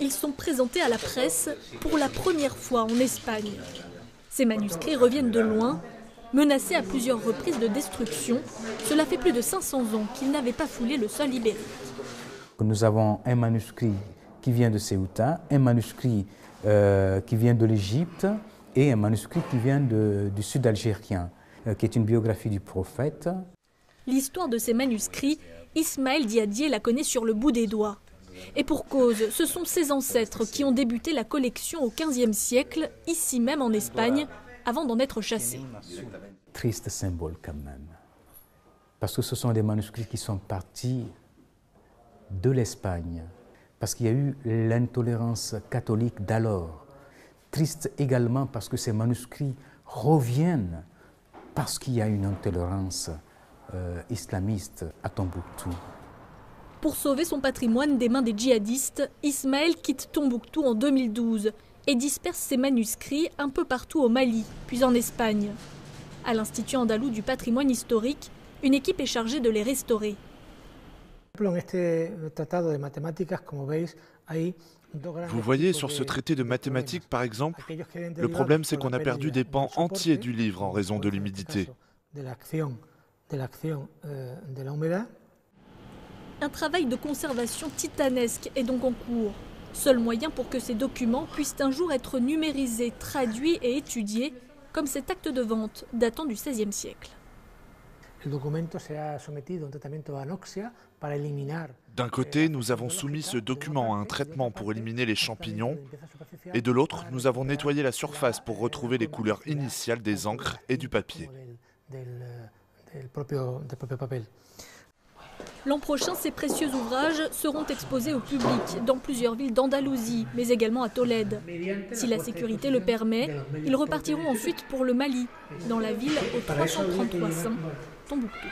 Ils sont présentés à la presse pour la première fois en Espagne. Ces manuscrits reviennent de loin, menacés à plusieurs reprises de destruction. Cela fait plus de 500 ans qu'ils n'avaient pas foulé le sol ibérique. Nous avons un manuscrit qui vient de Ceuta, un manuscrit qui vient de l'Égypte et un manuscrit qui vient du sud algérien, qui est une biographie du prophète. L'histoire de ces manuscrits, Ismaël Diadier la connaît sur le bout des doigts. Et pour cause, ce sont ses ancêtres qui ont débuté la collection au XVe siècle, ici même en Espagne, avant d'en être chassés. Triste symbole quand même, parce que ce sont des manuscrits qui sont partis de l'Espagne, parce qu'il y a eu l'intolérance catholique d'alors. Triste également parce que ces manuscrits reviennent parce qu'il y a une intolérance islamiste à Tombouctou. Pour sauver son patrimoine des mains des djihadistes, Ismaël quitte Tombouctou en 2012 et disperse ses manuscrits un peu partout au Mali, puis en Espagne. À l'Institut andalou du patrimoine historique, une équipe est chargée de les restaurer. Vous voyez sur ce traité de mathématiques, par exemple, le problème c'est qu'on a perdu des pans entiers du livre en raison de l'humidité. Un travail de conservation titanesque est donc en cours. Seul moyen pour que ces documents puissent un jour être numérisés, traduits et étudiés, comme cet acte de vente datant du XVIe siècle. D'un côté, nous avons soumis ce document à un traitement pour éliminer les champignons, et de l'autre, nous avons nettoyé la surface pour retrouver les couleurs initiales des encres et du papier. L'an prochain, ces précieux ouvrages seront exposés au public dans plusieurs villes d'Andalousie, mais également à Tolède. Si la sécurité le permet, ils repartiront ensuite pour le Mali, dans la ville au 333 Tombouctou.